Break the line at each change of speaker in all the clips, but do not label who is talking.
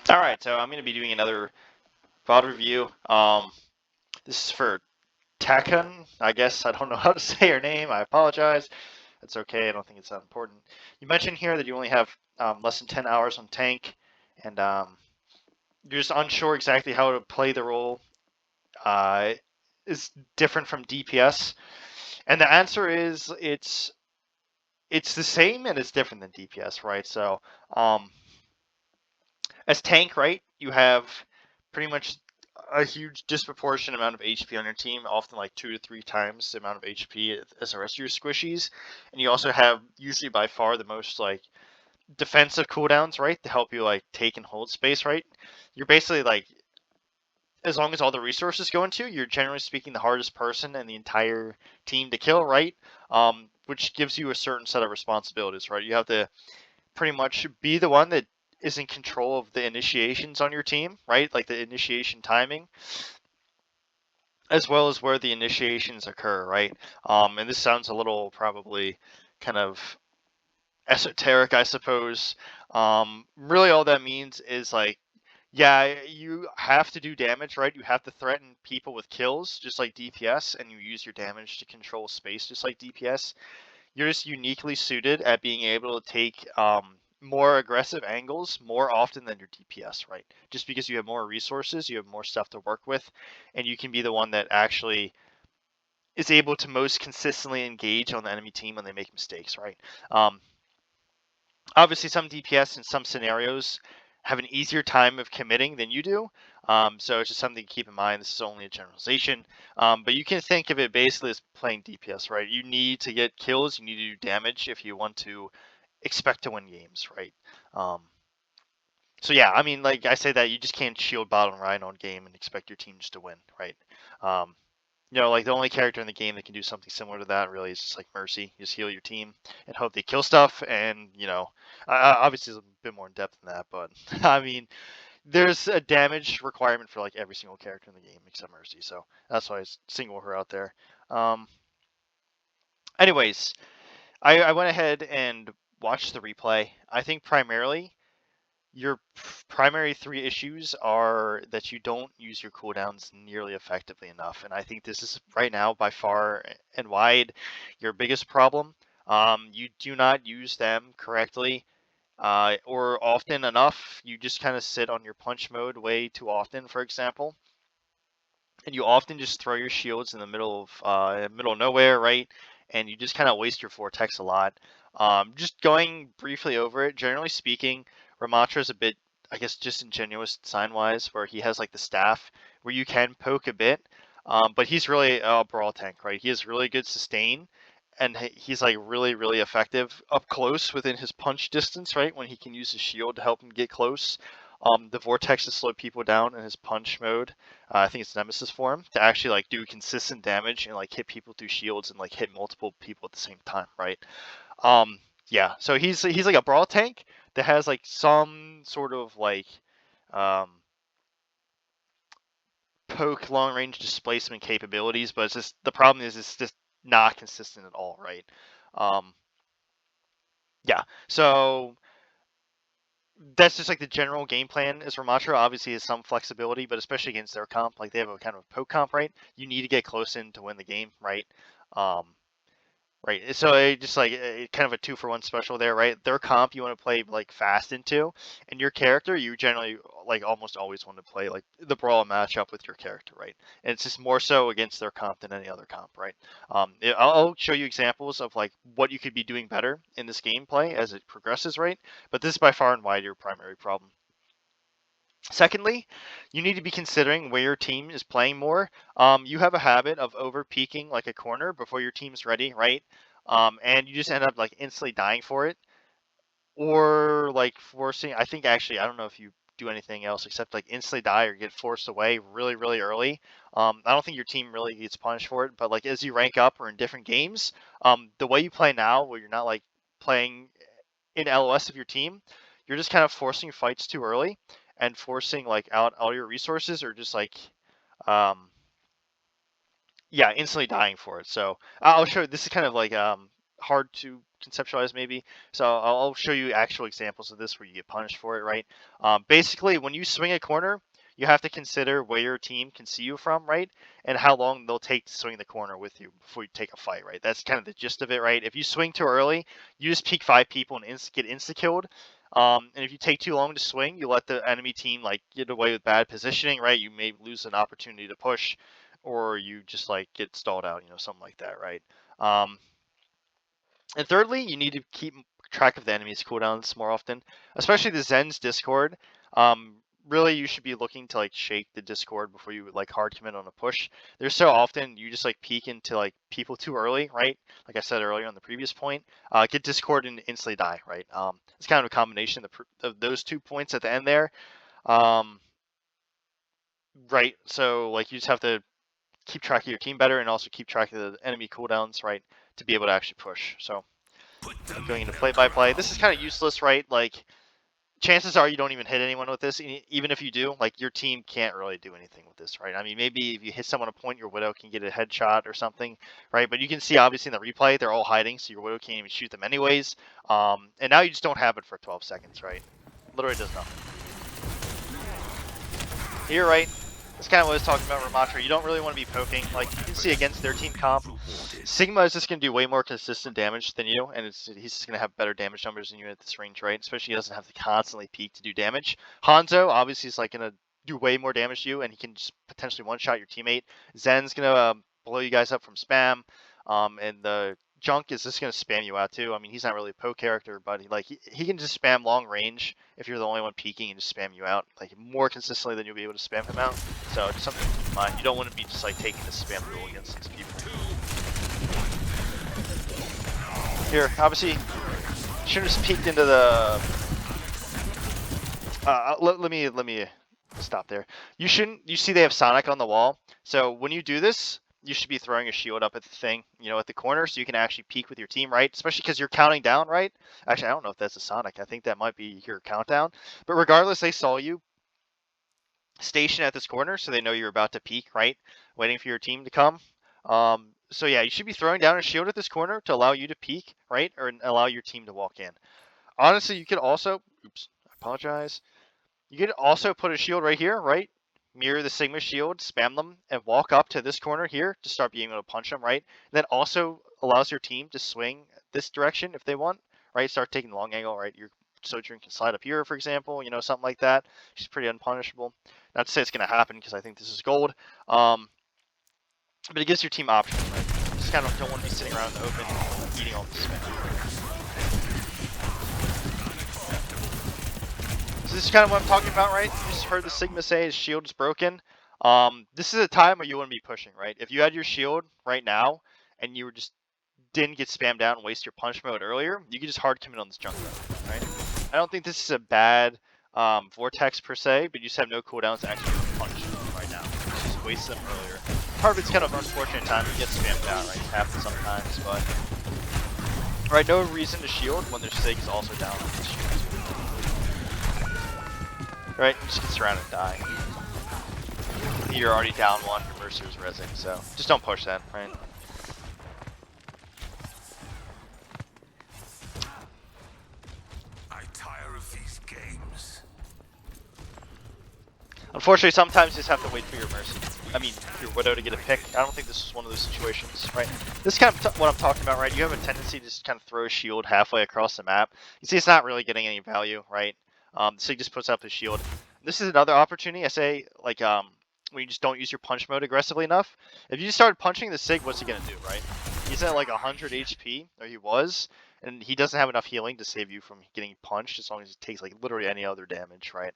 All right, so I'm going to be doing another VOD review. This is for Takkun. I guess I don't know how to say her name. I apologize. That's okay. I don't think it's that important. You mentioned here that you only have less than 10 hours on tank, and you're just unsure exactly how to play the role. Is different from DPS, and the answer is it's the same and it's different than DPS, right? So um, as tank, right, you have pretty much a huge disproportionate amount of HP on your team, often like 2 to 3 times the amount of HP as the rest of your squishies. And you also have usually by far the most like defensive cooldowns, right, to help you like take and hold space, right? You're basically like, as long as all the resources go into, you're generally speaking the hardest person in the entire team to kill, right? Which gives you a certain set of responsibilities, right? You have to pretty much be the one that is in control of the initiations on your team, right? Like the initiation timing, as well as where the initiations occur, right? And this sounds a little probably kind of esoteric, I suppose. Really, all that means is like, yeah, you have to do damage, right? You have to threaten people with kills, just like DPS, and you use your damage to control space, just like DPS. You're just uniquely suited at being able to take more aggressive angles more often than your DPS, right? Just because you have more resources, you have more stuff to work with, and you can be the one that actually is able to most consistently engage on the enemy team when they make mistakes, right? Um, Obviously, some DPS in some scenarios have an easier time of committing than you do. So it's just something to keep in mind. This is only a generalization. But you can think of it basically as playing DPS, right? You need to get kills, you need to do damage if you want to expect to win games, right? Um, so yeah, I mean, like I say that you just can't shield bottom Rhino on game and expect your team just to win, right? Um, like the only character in the game that can do something similar to that really is just like Mercy. You just heal your team and hope they kill stuff. And obviously it's a bit more in depth than that, but I mean, there's a damage requirement for like every single character in the game except Mercy. So that's why I single her out there. Um, Anyways, I went ahead and watched the replay. I think primarily your primary three issues are that you don't use your cooldowns nearly effectively enough, and I think this is right now by far and wide your biggest problem. You do not use them correctly or often enough. You just kind of sit on your punch mode way too often, for example, and you often just throw your shields in the middle of nowhere, right? And you just kind of waste your vortex a lot. Just going briefly over it, generally speaking, Ramatra is a bit, I guess, disingenuous sign-wise, where he has like the staff where you can poke a bit, but he's really a brawl tank, right? He has really good sustain, and he's like really, really effective up close within his punch distance, right? When he can use his shield to help him get close. The vortex to slow people down in his punch mode. I think it's nemesis form to actually like do consistent damage and like hit people through shields and like hit multiple people at the same time, right? Um, yeah, so he's like a brawl tank that has like some sort of like um, poke long range displacement capabilities, but it's just the problem is it's just not consistent at all, right? Um, yeah, so that's just like the general game plan is Ramatra obviously has some flexibility, but especially against their comp, like they have a kind of poke comp, right? You need to get close in to win the game, right? Um, Right. So it just like kind of a 2-for-1 special there, right? Their comp you want to play like fast into, and your character you generally like almost always want to play like the brawl matchup with your character, right? And it's just more so against their comp than any other comp, right? I'll show you examples of like what you could be doing better in this gameplay as it progresses, right? But this is by far and wide your primary problem. Secondly, you need to be considering where your team is playing more. You have a habit of overpeaking like a corner before your team's ready, right? And you just end up like instantly dying for it, or like forcing. I think actually, I don't know if you do anything else except like instantly die or get forced away really, really early. I don't think your team really gets punished for it, but like as you rank up or in different games, the way you play now, where you're not like playing in LOS of your team, you're just kind of forcing fights too early and forcing like out all your resources or just like um yeah, instantly dying for it. So I'll show this is kind of like hard to conceptualize maybe. So I'll show you actual examples of this where you get punished for it, right? Basically, when you swing a corner, you have to consider where your team can see you from, right? And how long they'll take to swing the corner with you before you take a fight, right? That's kind of the gist of it, right? If you swing too early, you just peek 5 people and get insta-killed. And if you take too long to swing, you let the enemy team like get away with bad positioning, right? You may lose an opportunity to push, or you just like get stalled out, something like that, right? Um, and thirdly, you need to keep track of the enemy's cooldowns more often, especially the Zen's Discord. Really, you should be looking to like shake the Discord before you like hard commit on a push. There's so often you just like peek into like people too early, right? Like I said earlier on the previous point, get Discord and instantly die, right? It's kind of a combination of those 2 points at the end there. Um, right. So like you just have to keep track of your team better and also keep track of the enemy cooldowns, right, to be able to actually push. So I'm going into play-by-play. This is kind of useless, right? Like, chances are you don't even hit anyone with this. Even if you do, like, your team can't really do anything with this, right? I mean, maybe if you hit someone a point, your Widow can get a headshot or something, right? But you can see, obviously, in the replay, they're all hiding, so your Widow can't even shoot them anyways. And now you just don't have it for 12 seconds, right? Literally does nothing. Here, right? That's kind of what I was talking about, Ramatra. You don't really want to be poking. Like, you can see against their team comp, Sigma is just going to do way more consistent damage than you, and he's just going to have better damage numbers than you at this range, right? Especially he doesn't have to constantly peek to do damage. Hanzo, obviously, is like going to do way more damage to you, and he can just potentially one-shot your teammate. Zen's going to blow you guys up from spam, and the Junk is just going to spam you out too. I mean, he's not really a poke character, but he can just spam long range if you're the only one peeking and just spam you out like more consistently than you'll be able to spam him out. So just something to keep in mind. You don't want to be just like taking this spam rule against these people. Here, obviously, should have just peeked into the. Let me stop there. You shouldn't. You see they have Sonic on the wall. So when you do this, you should be throwing a shield up at the thing, at the corner, so you can actually peek with your team, right? Especially because you're counting down, right? Actually, I don't know if that's a Sonic. I think that might be your countdown. But regardless, they saw you station at this corner, so they know you're about to peek, right? Waiting for your team to come. So yeah, you should be throwing down a shield at this corner to allow you to peek, right? Or allow your team to walk in. Honestly, you could also, oops, I apologize. You could also put a shield right here, right? Mirror the Sigma shield, spam them, and walk up to this corner here to start being able to punch them, right? And that also allows your team to swing this direction if they want, right? Start taking the long angle, right? Your Sojourn can slide up here, for example, something like that. She's pretty unpunishable. Not to say it's going to happen because I think this is gold. But it gives your team options, right? You just kind of don't want to be sitting around in the open eating all the spam. So this is kind of what I'm talking about, right? You just heard the Sigma say his shield is broken. This is a time where you want to be pushing, right? If you had your shield right now and you didn't get spammed out and waste your punch mode earlier, you could just hard commit on this junk mode, right? I don't think this is a bad vortex per se, but you just have no cooldowns to actually punch right now. Just waste them earlier. Part of it's kind of unfortunate time to get spammed out, right? It happens sometimes, but right, no reason to shield when their Sig is also down on this shield. Right, you just get surrounded and die. You're already down one, your Mercer's resin, so just don't push that, right?
I tire of these games.
Unfortunately, sometimes you just have to wait for your Mercy. I mean, your Widow to get a pick. I don't think this is one of those situations, right? This is kind of what I'm talking about, right? You have a tendency to just kind of throw a shield halfway across the map. You see it's not really getting any value, right? Sig just puts up his shield. This is another opportunity. I say, like, when you just don't use your punch mode aggressively enough. If you just started punching the Sig, what's he going to do, right? He's at like 100 HP, or he was, and he doesn't have enough healing to save you from getting punched as long as he takes like literally any other damage, right?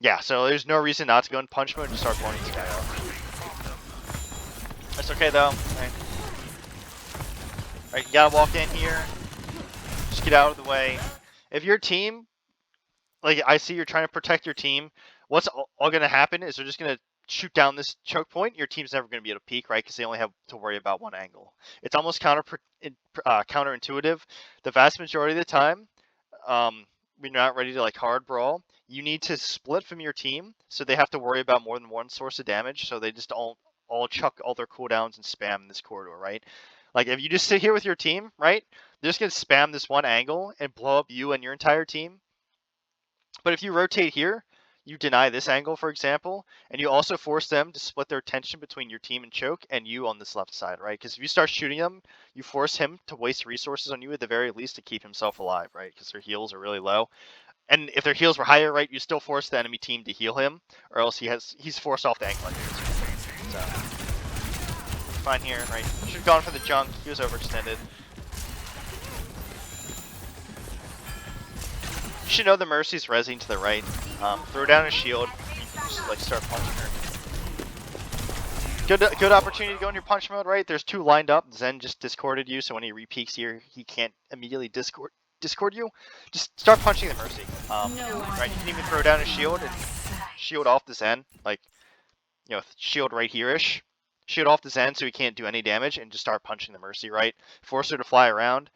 Yeah, so there's no reason not to go in punch mode and just start blowing this guy up. That's okay though, right? Right, you gotta walk in here. Just get out of the way. If your team, like I see you're trying to protect your team, what's all gonna happen is they're just gonna shoot down this choke point. Your team's never gonna be able to peek, right? Because they only have to worry about one angle. It's almost counterintuitive. The vast majority of the time, when you're not ready to like hard brawl, you need to split from your team, so they have to worry about more than one source of damage. So they just all chuck all their cooldowns and spam in this corridor, right? Like if you just sit here with your team, right? They're just gonna spam this one angle and blow up you and your entire team. But if you rotate here, you deny this angle, for example, and you also force them to split their attention between your team and choke and you on this left side, right? Because if you start shooting them, you force him to waste resources on you at the very least to keep himself alive, right? Because their heals are really low. And if their heals were higher, right, you still force the enemy team to heal him, or else he's forced off the angle. So fine here, right? Should have gone for the junk. He was overextended. You should know the Mercy's rezzing to the right. Throw down a shield. Just like start punching her. Good opportunity to go in your punch mode, right? There's two lined up. Zen just discorded you, so when he repeaks here, he can't immediately discord you. Just start punching the Mercy. Right? You can even throw down a shield and shield off the Zen, like shield right here-ish. Shield off the Zen so he can't do any damage, and just start punching the Mercy, right? Force her to fly around.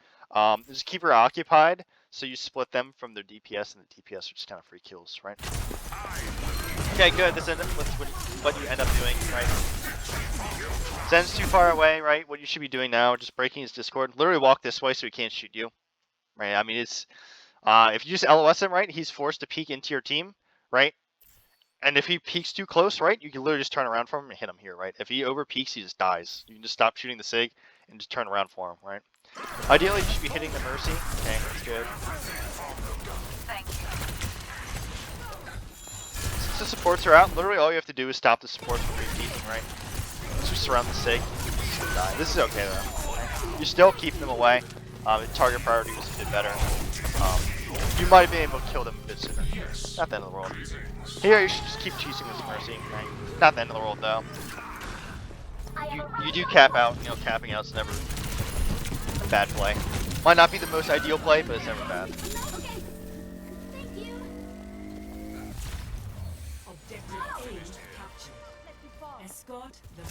Just keep her occupied, so you split them from their DPS, and the DPS are just kind of free kills, right? Okay, good. This ends up with what you end up doing, right? Zen's too far away, right? What you should be doing now, just breaking his Discord. Literally walk this way so he can't shoot you, right? I mean, it's if you just LOS him, right, he's forced to peek into your team, right? And if he peeks too close, right, you can literally just turn around from him and hit him here, right? If he over peeks, he just dies. You can just stop shooting the Sig and just turn around for him, right? Ideally, you should be hitting the Mercy. Okay, that's good. Since the supports are out, literally all you have to do is stop the supports from repeating, right? Just surround the Sig. This is okay though. You're still keeping them away. Target priority was a bit better. You might have been able to kill them a bit sooner. Not the end of the world. Here, you should just keep cheesing this Mercy. Right? Not the end of the world though. You do cap out. You know, capping out's never a bad play. Might not be the most ideal play, but it's never bad.
Escort the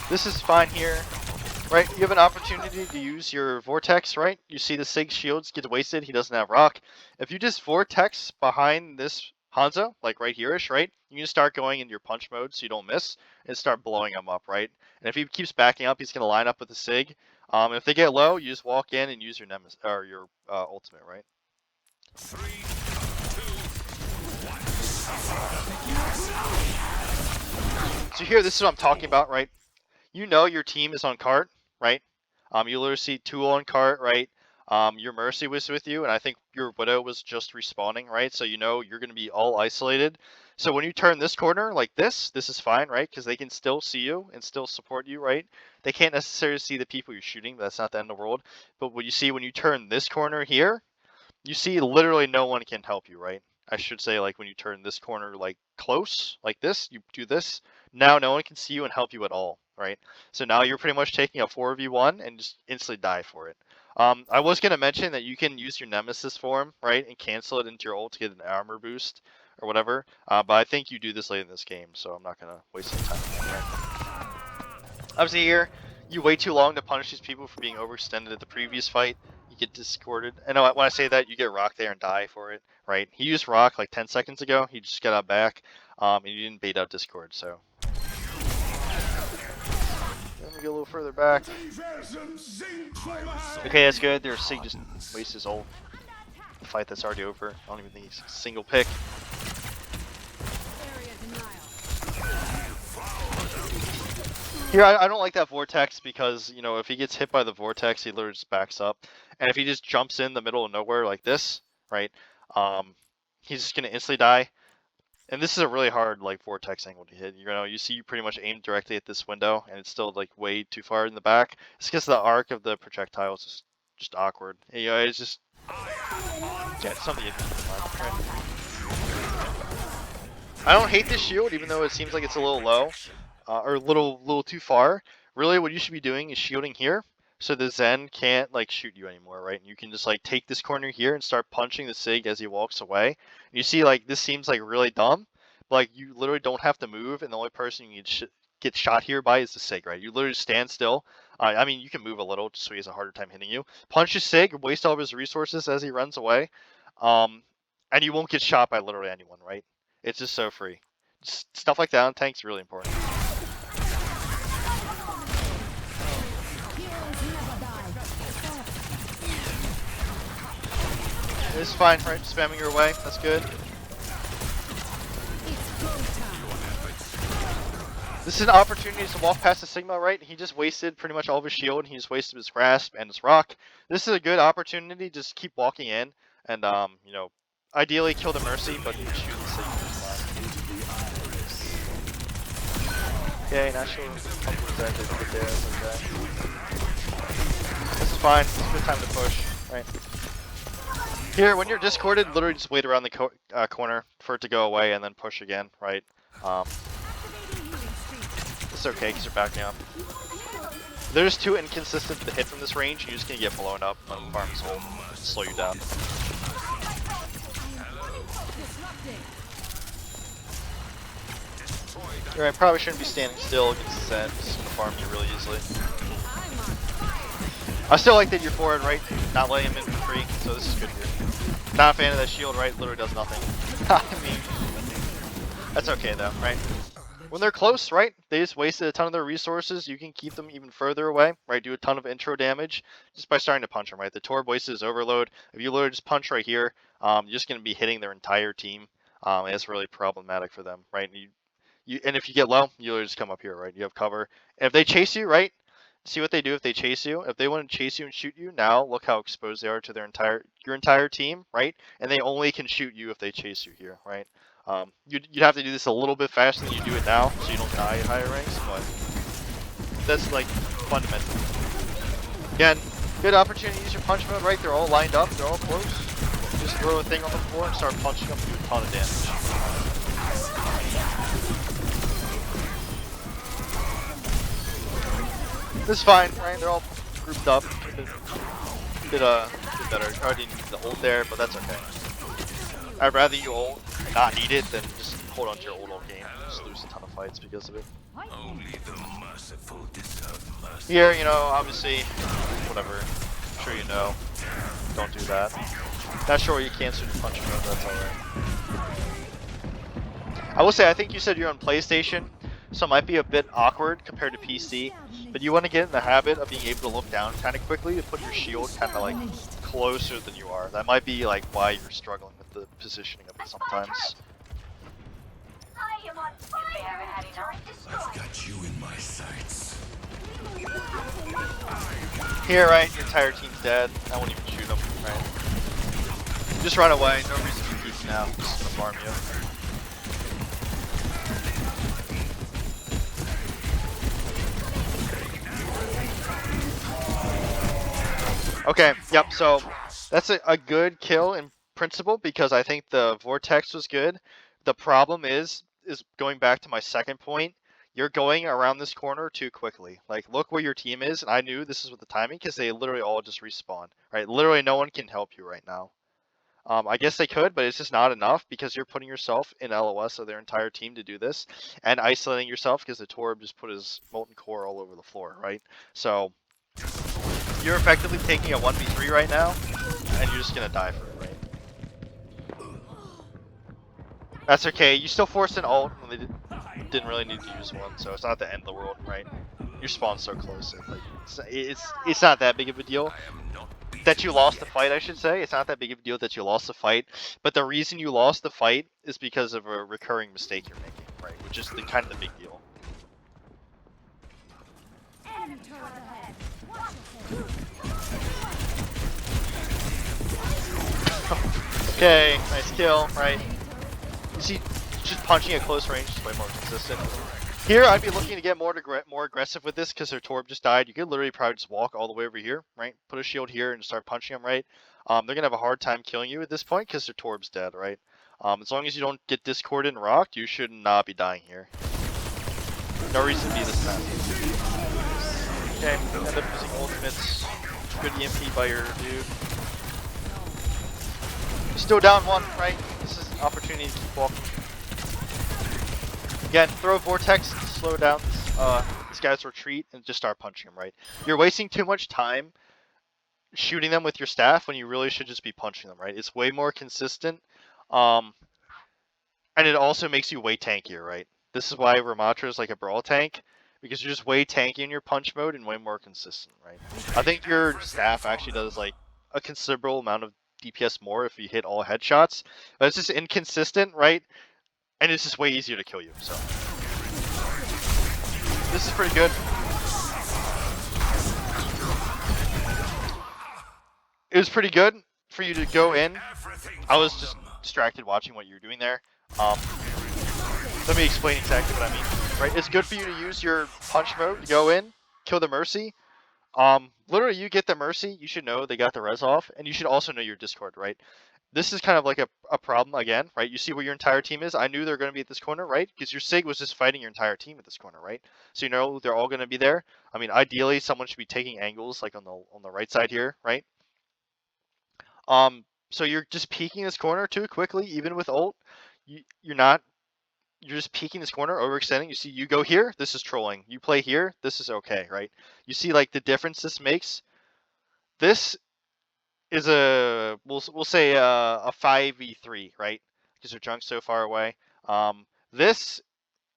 This is fine here, right? You have an opportunity to use your vortex, right? You see the Sig shields get wasted. He doesn't have rock. If you just vortex behind this Hanzo, like right here-ish, right? You can just start going into your punch mode so you don't miss and start blowing him up, right? And if he keeps backing up, he's going to line up with the Sig. If they get low, you just walk in and use your nemesis or your ultimate, right?
3, 2, 1.
So here, this is what I'm talking about, right? You know your team is on cart, right? You literally see Tool on cart, right? Your Mercy was with you, and I think your Widow was just respawning, right? So you know you're going to be all isolated. So when you turn this corner like this is fine, right? Because they can still see you and still support you, right? They can't necessarily see the people you're shooting, but that's not the end of the world. But what you see when you turn this corner here, you see literally no one can help you, right? I should say, like when you turn this corner like close, like this, you do this, now no one can see you and help you at all, right? So now you're pretty much taking a 4v1 and just instantly die for it. I was going to mention that you can use your nemesis form, right, and cancel it into your ult to get an armor boost or whatever, but I think you do this late in this game, so I'm not going to waste any time on that, right? Obviously here, you wait too long to punish these people for being overextended at the previous fight. You get discorded. And when I say that, you get rock there and die for it, right? He used rock like 10 seconds ago. He just got out back, and you didn't bait out discord, so. Let me go a little further back. Okay, that's good. There's Sig just wastes his ult. The fight that's already over. I don't even think he's a single pick. Here, I don't like that vortex because, you know, if he gets hit by the vortex, he literally just backs up. And if he just jumps in the middle of nowhere like this, right, he's just going to instantly die. And this is a really hard, like, vortex angle to hit. You know, you see you pretty much aim directly at this window, and it's still, like, way too far in the back. It's because the arc of the projectile is just awkward. You know, it's just, yeah, it's something you have to keep in mind, right? I don't hate this shield, even though it seems like it's a little low. Or a little too far. Really, what you should be doing is shielding here, so the Zen can't like shoot you anymore, right? And you can just like take this corner here and start punching the Sig as he walks away. And you see, like this seems like really dumb, but like you literally don't have to move, and the only person you can get shot here by is the Sig, right? You literally stand still. I mean, you can move a little just so he has a harder time hitting you. Punch his Sig, waste all of his resources as he runs away, and you won't get shot by literally anyone, right? It's just so free. Stuff like that on tank's really important. It's fine, right? Spamming your way. That's good. This is an opportunity to walk past the Sigma, right? He just wasted pretty much all of his shield. He just wasted his grasp and his rock. This is a good opportunity. Just keep walking in and, you know, ideally kill the Mercy, but shoot the Sigma as well. Okay, not sure what that did there. This is fine. It's a good time to push, right? Here, when you're discorded, literally just wait around the corner for it to go away and then push again, right? It's okay because you're backing up. If they're just too inconsistent to hit from this range, you're just gonna get blown up when farms hold and slow you down. Alright, probably shouldn't be standing still against the Zen. It's gonna farm you really easily. I still like that you're forward, right? Not letting him in for free, so this is good here. Not a fan of that shield, right? Literally does nothing. I mean, that's okay though, right? When they're close, right? They just wasted a ton of their resources. You can keep them even further away, right? Do a ton of intro damage just by starting to punch them, right? The Torb wasted his overload. If you literally just punch right here, you're just going to be hitting their entire team. And it's really problematic for them, right? And if you get low, you literally just come up here, right? You have cover. And if they chase you, right? See what they do if they chase you. If they want to chase you and shoot you, now look how exposed they are to your entire team, right? And they only can shoot you if they chase you here, right? You'd have to do this a little bit faster than you do it now, so you don't die at higher ranks, but that's like fundamental. Again, good opportunity to use your punch mode, right? They're all lined up, they're all close. Just throw a thing on the floor and start punching them, do a ton of damage. This is fine, right? They're all grouped up. Did better. I already need the ult there, but that's okay. I'd rather you ult and not need it than just hold on to your ult all game and just lose a ton of fights because of it.
Only the merciful deserve mercy.
Here, you know, obviously, whatever. I'm sure you know. Don't do that. Not sure you cancel your punch mode, that's alright. I will say, I think you said you're on PlayStation, so it might be a bit awkward compared to PC, but you want to get in the habit of being able to look down kind of quickly to put your shield kind of like closer than you are. That might be like why you're struggling with the positioning of it sometimes.
I am on fire and
I've got you in my sights.
Here, right, your entire team's dead. I won't even shoot them, right? Just run away, no reason to be peeking out, just gonna farm you. Okay, yep, so that's a good kill in principle because I think the vortex was good. The problem is going back to my second point, you're going around this corner too quickly. Like, look where your team is, and I knew this is with the timing because they literally all just respawn, right? Literally no one can help you right now. I guess they could, but it's just not enough because you're putting yourself in LOS of their entire team to do this and isolating yourself because the Torb just put his molten core all over the floor, right? So you're effectively taking a 1v3 right now, and you're just gonna die for it, right? That's okay. You still forced an ult when they didn't really need to use one, so it's not the end of the world, right? Your spawn's so close. Like, it's not that big of a deal that you lost the fight, I should say. It's not that big of a deal that you lost the fight, but the reason you lost the fight is because of a recurring mistake you're making, right? Which is kind of the big deal. Okay, nice kill, right? You see, just punching at close range is way more consistent. Here, I'd be looking to get more aggressive with this because their Torb just died. You could literally probably just walk all the way over here, right? Put a shield here and start punching them, right? They're going to have a hard time killing you at this point because their Torb's dead, right? As long as you don't get discorded and rocked, you should not be dying here. No reason to be this time. Okay, end up using ultimates. Good EMP by your dude. Still down one, right? This is an opportunity to keep walking. Again, throw a vortex to slow down this guy's retreat and just start punching him, right? You're wasting too much time shooting them with your staff when you really should just be punching them, right? It's way more consistent. And it also makes you way tankier, right? This is why Ramatra is like a brawl tank, because you're just way tanky in your punch mode and way more consistent, right? I think your staff actually does like a considerable amount of DPS more if you hit all headshots, but it's just inconsistent, right? And it's just way easier to kill you, so. This is pretty good. It was pretty good for you to go in. I was just distracted watching what you were doing there. Let me explain exactly what I mean. Right, it's good for you to use your punch mode to go in, kill the Mercy. Literally, you get the Mercy, you should know they got the res off, and you should also know your Discord, right? This is kind of like a problem again, right? You see where your entire team is. I knew they're going to be at this corner, right? Because your Sig was just fighting your entire team at this corner, right? So you know they're all going to be there. I mean, ideally, someone should be taking angles like on the right side here, right? So you're just peeking this corner too quickly, even with ult. You're not. You're just peeking this corner, overextending. You see, you go here, this is trolling. You play here, this is okay, right? You see, like the difference this makes. This is we'll say a 5v3, right? Because your junk's so far away. This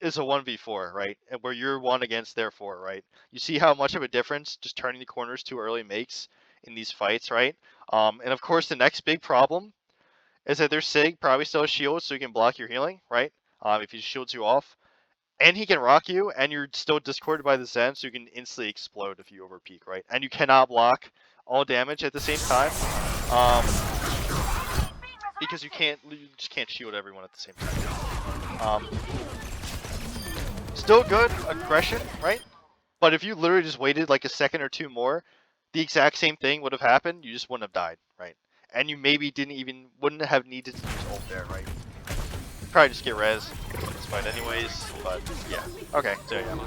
is a 1v4, right? And where you're 1 against their 4, right? You see how much of a difference just turning the corners too early makes in these fights, right? And of course, the next big problem is that their Sig probably still has shield, so he can block your healing, right? If he shields you off. And he can rock you, and you're still discorded by the Zen, so you can instantly explode if you overpeak, right? And you cannot block all damage at the same time, because you just can't shield everyone at the same time. Still good aggression, right? But if you literally just waited like a second or two more, the exact same thing would have happened. You just wouldn't have died, right? And you maybe wouldn't have needed to use ult there, right? Probably just get res in this fight anyways, but yeah. Okay, so yeah.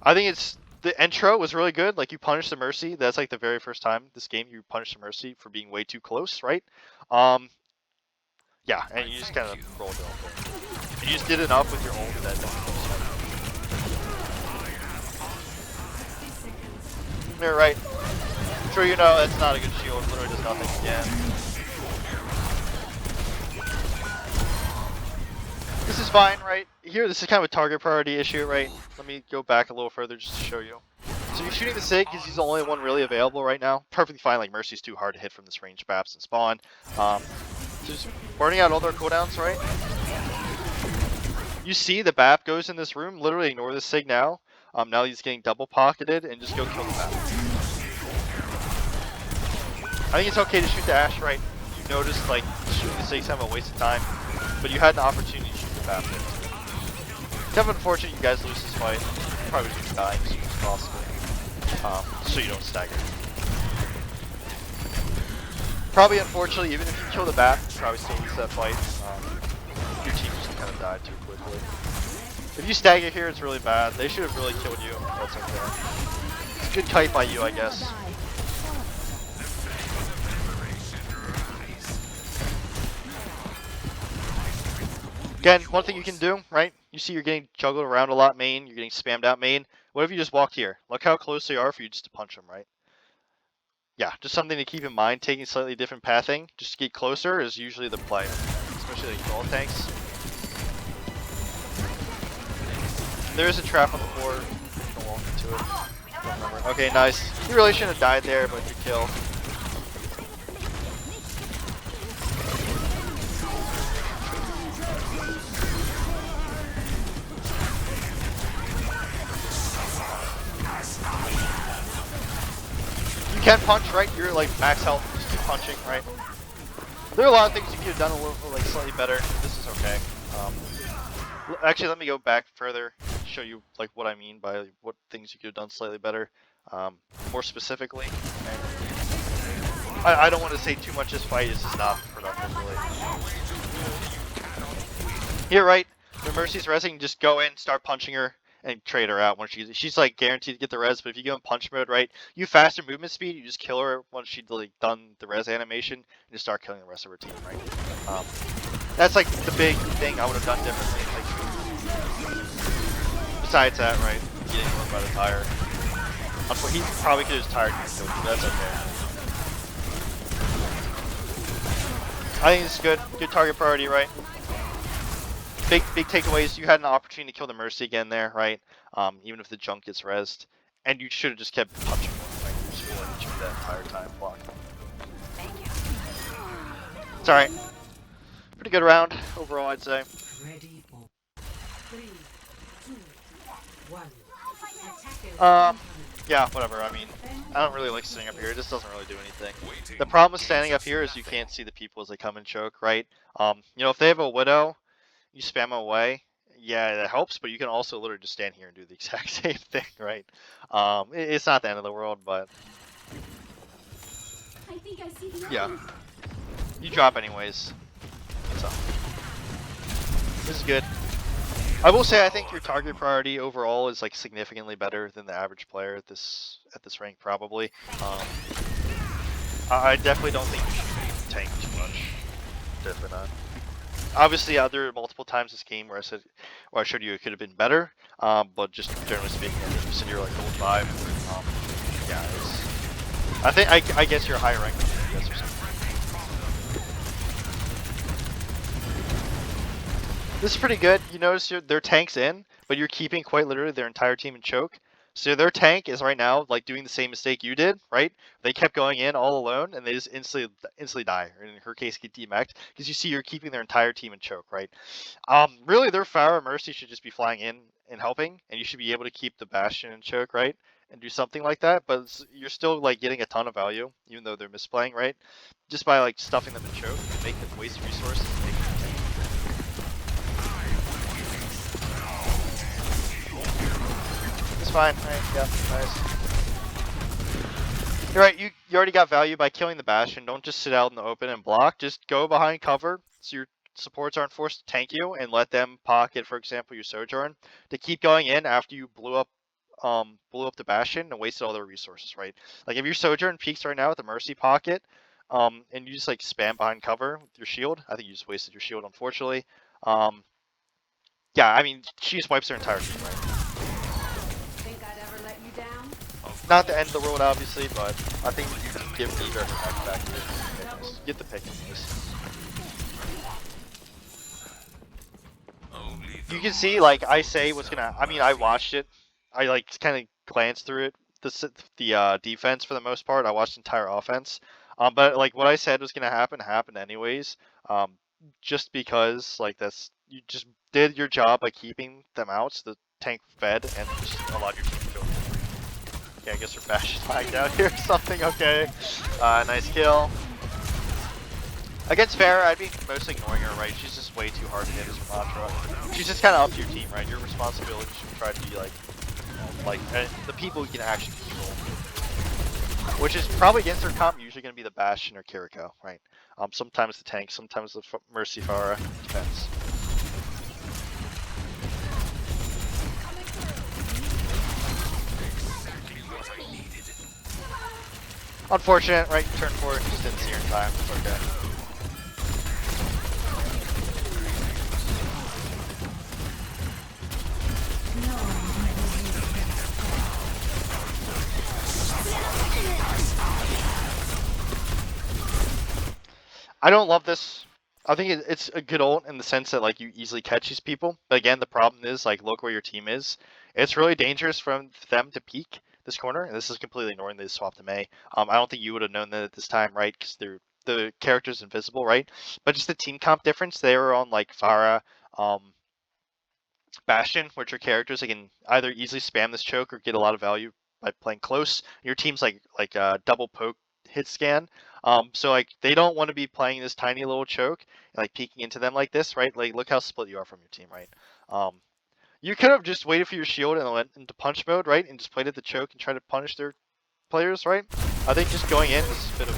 I think the intro was really good. Like, you punished the Mercy. That's like the very first time this game you punished the Mercy for being way too close, right? Yeah, and you just kind of rolled it off. And you just did enough with your ult that you're right. I'm sure you know that's not a good shield. It literally does nothing again. This is fine, right? Here, this is kind of a target priority issue, right? Let me go back a little further just to show you. So you're shooting the Sig because he's the only one really available right now. Perfectly fine, like Mercy's too hard to hit from this range, perhaps, and spawn. So just burning out all their cooldowns, right? You see the BAP goes in this room, literally ignore the Sig now. Now he's getting double pocketed, and just go kill the BAP. I think it's okay to shoot the Ashe, right? You noticed, like, shooting the Sig's kind of a waste of time, but you had an opportunity to shoot the BAP. It's kind of unfortunate you guys lose this fight. You probably should die as soon as possible, so you don't stagger. Probably, unfortunately, even if you kill the BAP, you probably still lose that fight. Your team just kind of died too quickly. If you stagger here, it's really bad. They should have really killed you. That's okay. It's a good kite by you, I guess. Again, one thing you can do, right? You see you're getting juggled around a lot main, you're getting spammed out main. What if you just walked here? Look how close they are for you just to punch them, right? Yeah, just something to keep in mind. Taking slightly different pathing, just to get closer, is usually the play. Especially like brawl tanks. There is a trap on the floor. Don't walk into it. Okay, nice. You really shouldn't have died there, but good kill. You can punch, right? You're like max health, just keep punching, right? There are a lot of things you could have done a little like slightly better. This is okay. Actually, let me go back further, show you like what I mean by what things you could have done slightly better. More specifically, I don't want to say too much. This fight is just not productive, really. Here, right? The Mercy's resing, just go in, start punching her, and trade her out when she's like guaranteed to get the res. But if you go in punch mode, right, you faster movement speed, you just kill her once she's like done the res animation, and just start killing the rest of her team, right? That's like the big thing I would have done differently. Like, besides that, right, getting hit by the tire. He probably could have just tired you, but that's okay. I think it's good. Good target priority, right? Big takeaways. You had an opportunity to kill the Mercy again there, right? Even if the junk gets rezzed. And you should have just kept punching them, right? You just feel like you that entire time block. It's alright. Pretty good round overall, I'd say.
Ready for 3, 2, 1.
Yeah, whatever. I mean, I don't really like sitting up here. It just doesn't really do anything. The problem with standing up here is you can't see the people as they come and choke, right? You know, if they have a Widow, you spam them away. Yeah, that helps, but you can also literally just stand here and do the exact same thing, right? It's not the end of the world, but
I think I see the
yeah,
enemy.
you drop anyways. So this is good. I will say I think your target priority overall is like significantly better than the average player at this rank probably. I definitely don't think you should tank too much. Definitely not. Obviously, there are multiple times this game where I showed you it could have been better. But just generally speaking, I think you said you're like gold 5. Yeah, I think I guess you're higher ranked than DPS or something. This is pretty good. You notice their tank's in, but you're keeping quite literally their entire team in choke. So their tank is right now like doing the same mistake you did, right? They kept going in all alone, and they just instantly die, or in her case, get demeched, because you see you're keeping their entire team in choke, right? Really, their Pharah Mercy should just be flying in and helping, and you should be able to keep the Bastion in choke, right? And do something like that, but you're still like getting a ton of value, even though they're misplaying, right? Just by like stuffing them in choke, and make them waste resources. And make them tank. It's fine, right? Yeah, nice. You're right. You already got value by killing the Bastion. Don't just sit out in the open and block. Just go behind cover, so your supports aren't forced to tank you, and let them pocket, for example, your Sojourn to keep going in after you blew up the Bastion and wasted all their resources, right? Like if your Sojourn peaks right now with the Mercy pocket, and you just like spam behind cover with your shield, I think you just wasted your shield, unfortunately. Yeah, I mean, she just wipes their entire team, right?
Think I'd ever let you down?
Not the end of the world, obviously, but I think you can give Diva her back here. Get the pick anyways. You can see, like, I say what's gonna. I mean, I watched it. I like kind of glanced through it. The defense for the most part. I watched the entire offense. But like what I said was gonna happen happened anyways. Just because like you just did your job by keeping them out, so the tank fed and just allowed your team to go. Okay, I guess her Bastion's lagged out here or something. Okay, nice kill. Against Pharah, I'd be mostly ignoring her, right? She's just way too hard to hit as a mantra. She's just kind of up to your team, right? Your responsibility should try to be like the people you can actually control. Which is probably against her comp, usually going to be the Bastion or Kiriko, right? Sometimes the tank, sometimes the Mercy Pharah, depends. Unfortunate, right? Turn 4, just didn't see her in time. It's okay. I don't love this. I think it's a good ult in the sense that like you easily catch these people. But again, the problem is like look where your team is. It's really dangerous for them to peek this corner, and this is completely ignoring they swapped to Mei. I don't think you would have known that at this time, right? Because the character's invisible, right? But just the team comp difference, they were on like Pharah, Bastion, which are characters that can either easily spam this choke or get a lot of value by playing close. Your team's like double poke hit scan. So like they don't want to be playing this tiny little choke and like peeking into them like this, right? Like look how split you are from your team, right? You could have just waited for your shield and went into punch mode, right? And just played at the choke and tried to punish their players, right? I think just going in was a bit of.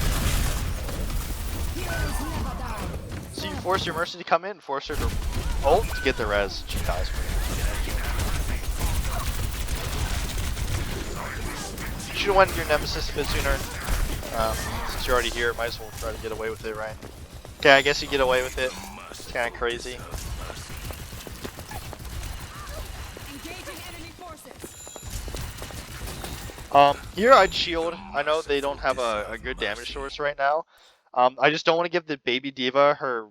So you force your Mercy to come in, force her to ult to get the res. She dies. You should have went your nemesis a bit sooner. Since you're already here, might as well try to get away with it, right? Okay, I guess you get away with it. It's kind of crazy. Here I'd shield. I know they don't have a good damage source right now. I just don't want to give the baby diva her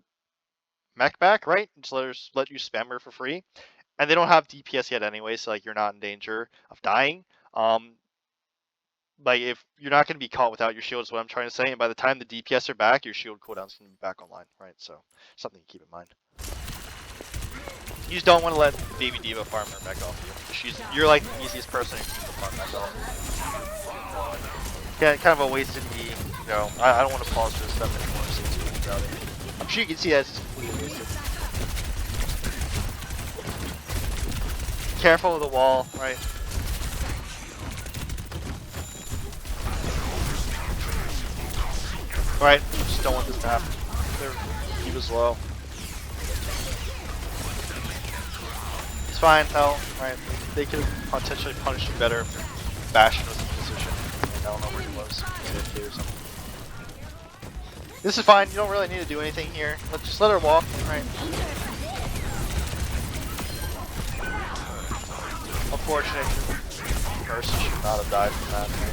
mech back, right? Just let you spam her for free. And they don't have DPS yet anyway, so like you're not in danger of dying. Like if you're not going to be caught without your shield is what I'm trying to say. And by the time the DPS are back, your shield cooldown's going to be back online, right? So something to keep in mind. You just don't want to let baby diva farm her mech off you. You're like the easiest person to farm mech off. Yeah, kind of a wasted E. You know, I don't want to pause for this stuff anymore. So it's really crowded. I'm sure you can see that it's completely wasted. Careful of the wall, right? Right, just don't want this to happen. He was low. It's fine, hell, right? They could have potentially punished you better if Bastion was in position. I mean, I don't know where he was. AFK or something. This is fine, you don't really need to do anything here. Just let her walk, right? Unfortunate. Mercy should not have died from that. Right?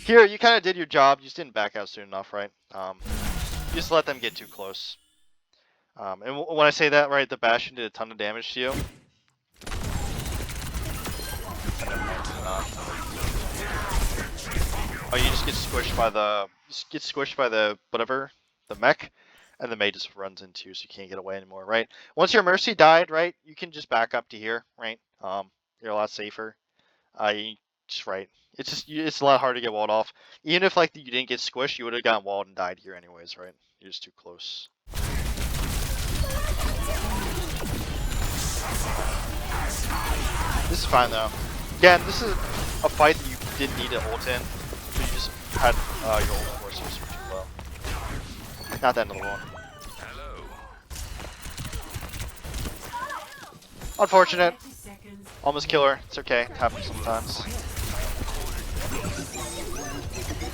Here, you kind of did your job. You just didn't back out soon enough, right? You just let them get too close. And when I say that, right, the Bastion did a ton of damage to you. Oh, you just get squished by the whatever, the mech, and the mate just runs into you, so you can't get away anymore, right? Once your Mercy died, right, you can just back up to here, right? You're a lot safer. You just right. It's a lot harder to get walled off. Even if like you didn't get squished, you would have gotten walled and died here anyways, right? You're just too close. This is fine though. Again, this is a fight that you didn't need to ult in, so you just had your ult forces too low. Not that another one. Unfortunate. Almost kill her. It's okay. It happens sometimes.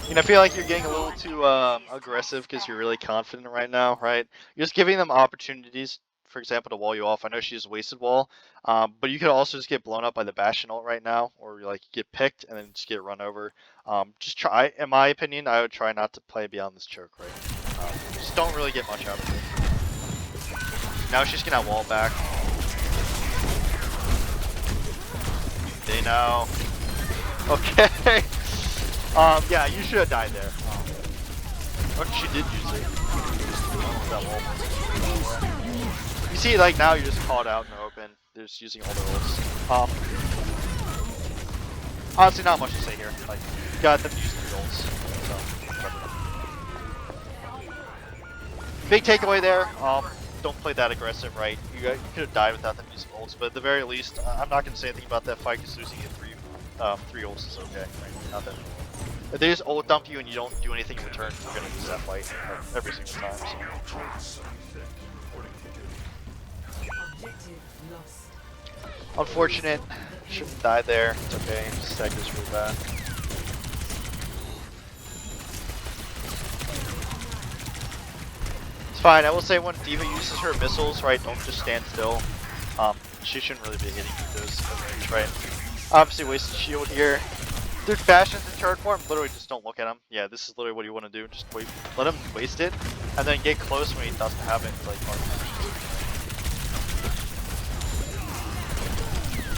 You know, I feel like you're getting a little too aggressive because you're really confident right now, right? You're just giving them opportunities, for example, to wall you off. I know she just wasted wall, but you could also just get blown up by the Bastion ult right now, or like get picked and then just get run over. Just try, in my opinion, I would try not to play beyond this choke, right? Just don't really get much out of it. Now she's gonna wall back. They know. Okay. Yeah, you should have died there. But she did use it. That wall. You see, like now you're just called out in the open. They're just using all their ults. Honestly, not much to say here. Like, you got them using their ults. So, big takeaway there. Don't play that aggressive, right? You could have died without them using ults, but at the very least, I'm not going to say anything about that fight because losing it three ults is okay. Right? Not that. If they just ult dump you and you don't do anything in return, you're going to lose that fight every single time. So. Unfortunate. Shouldn't die there. It's okay. Seg is really bad. It's fine. I will say when D.Va uses her missiles, right, don't just stand still. She shouldn't really be hitting you with those range, right? Obviously wasted shield here. There's Bastions in turret form, literally just don't look at him. Yeah, this is literally what you want to do. Just wait, let him waste it, and then get close when he doesn't have it. Like,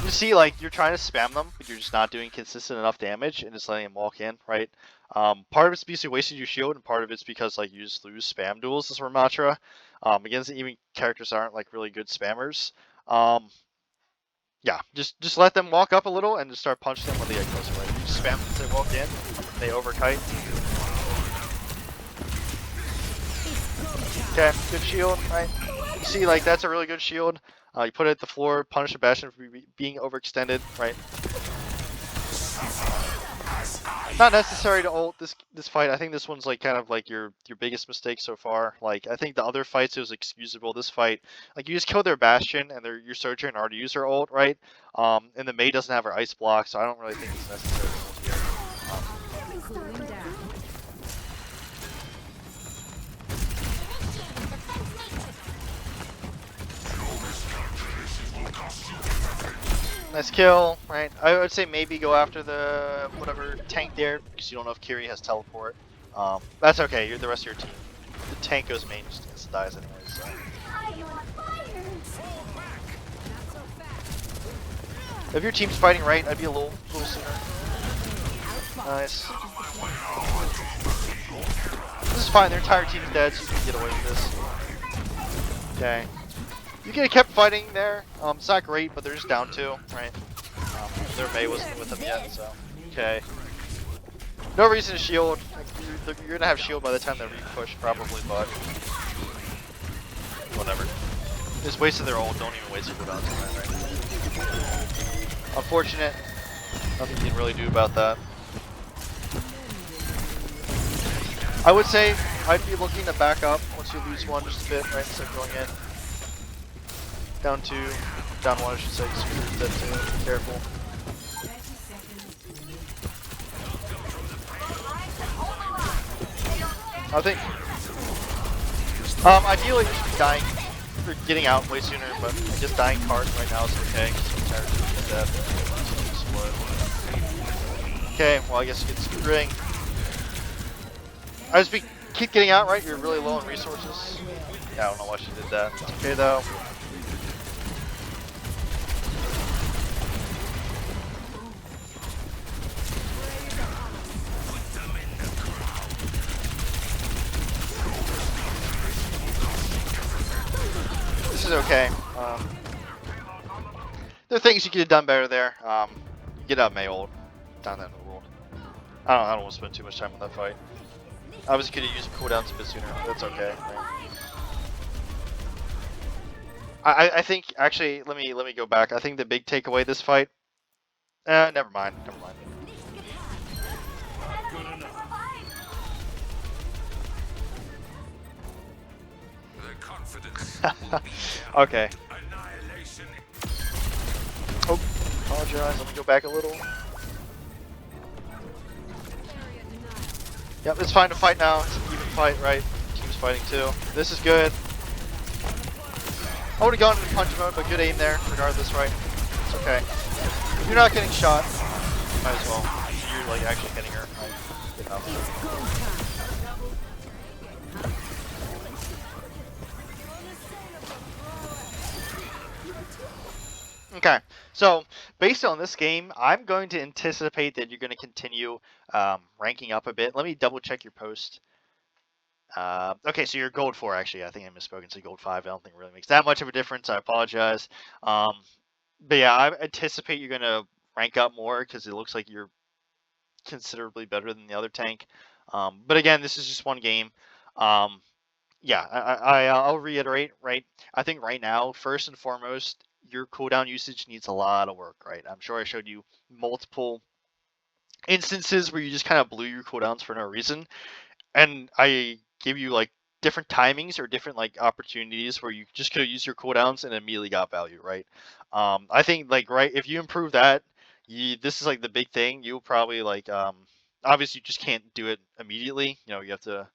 you see, like, you're trying to spam them, but you're just not doing consistent enough damage and just letting him walk in, right? Part of it's because you wasted your shield, and part of it's because, like, you just lose spam duels as Ramatra. Against even characters that aren't, like, really good spammers. Yeah, just let them walk up a little and just start punching them when they get closer. Right? You just spam them as they walk in, they overkite. Okay, good shield, right? You see, like, that's a really good shield. You put it at the floor, punish a Bastion for being overextended, right? Not necessary to ult this fight. I think this one's like kind of like your biggest mistake so far. Like, I think the other fights it was excusable. This fight, like, you just kill their Bastion and your Surgeon already used her ult, right? And the Mei doesn't have her ice block, so I don't really think it's necessary to ult here. Nice kill, right? I would say maybe go after the whatever tank there because you don't know if Kiri has teleport. That's okay. You're the rest of your team. The tank goes main just insta dies anyway. So.
I am on fire.
If your team's fighting right, I'd be a little sooner. Nice. This is fine. Their entire team's dead, so you can get away with this. Okay. You could have kept fighting there. It's not great, but they're just down 2, right? Their Mei wasn't with them yet, so okay. No reason to shield. Like, you're gonna have shield by the time they re-push, probably, but whatever. Just wasted their ult. Don't even waste your cooldowns on that, right? Unfortunate. Nothing you can really do about that. I would say I'd be looking to back up once you lose one just a bit, right? Instead of going in. Down 2, down 1 I should say, because you're dead too. Be careful. I think ideally you should be dying or getting out way sooner, but I guess dying card right now is okay because I'm tired of death. Okay, well I guess you get screwing. I just keep getting out, right? You're really low on resources. Yeah, I don't know why she did that. It's okay though. This is okay. There are things you could have done better there. Get out Mei ult. Down that in the world. I don't want to spend too much time on that fight. Obviously could have used cooldowns a bit sooner. That's okay. Right? I think actually let me go back. I think the big takeaway this fight. Never mind. Never mind. Okay. Oh, apologize. Let me go back a little. Yep, it's fine to fight now. It's an even fight, right? Team's fighting too. This is good. I would have gone into punch mode, but good aim there, regardless, right? It's okay. If you're not getting shot, you might as well. You're like actually hitting her. Right? Good enough. Okay, so based on this game, I'm going to anticipate that you're going to continue ranking up a bit. Let me double check your post. Okay, so you're gold 4 actually. I think I misspoke and said gold 5. I don't think it really makes that much of a difference. I apologize. But yeah, I anticipate you're going to rank up more because it looks like you're considerably better than the other tank. But again, this is just one game. Yeah, I'll reiterate, right? I think right now, first and foremost, your cooldown usage needs a lot of work, right? I'm sure I showed you multiple instances where you just kind of blew your cooldowns for no reason. And I gave you like different timings or different like opportunities where you just could have used your cooldowns and immediately got value, right? I think like, right, if you improve that, this is like the big thing. You'll probably like, obviously you just can't do it immediately. You know, you have to,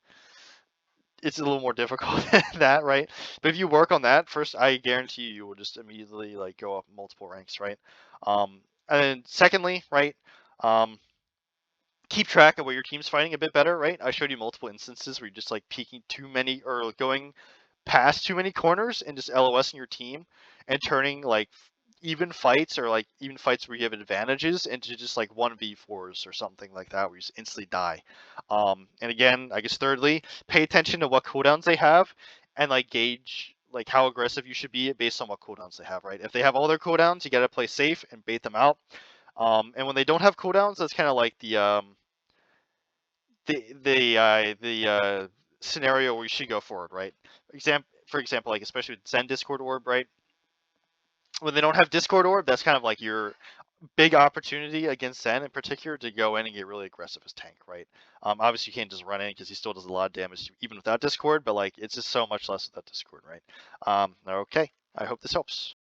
it's a little more difficult than that, right? But if you work on that first, I guarantee you will just immediately like go up multiple ranks, right? And then secondly, right, keep track of what your team's fighting a bit better, right? I showed you multiple instances where you're just like peeking too many or going past too many corners and just LOSing your team and turning like even fights or like even fights where you have advantages into just like 1v4s or something like that where you just instantly die. And again, I guess thirdly, pay attention to what cooldowns they have and like gauge like how aggressive you should be based on what cooldowns they have, right? If they have all their cooldowns, you gotta play safe and bait them out. And when they don't have cooldowns, that's kind of like the scenario where you should go forward, right? For example, like especially with Zen Discord Orb, right? When they don't have Discord Orb, that's kind of like your big opportunity against Zen in particular to go in and get really aggressive as tank, right? Obviously you can't just run in because he still does a lot of damage even without Discord, but like it's just so much less without Discord, right? Okay, I hope this helps.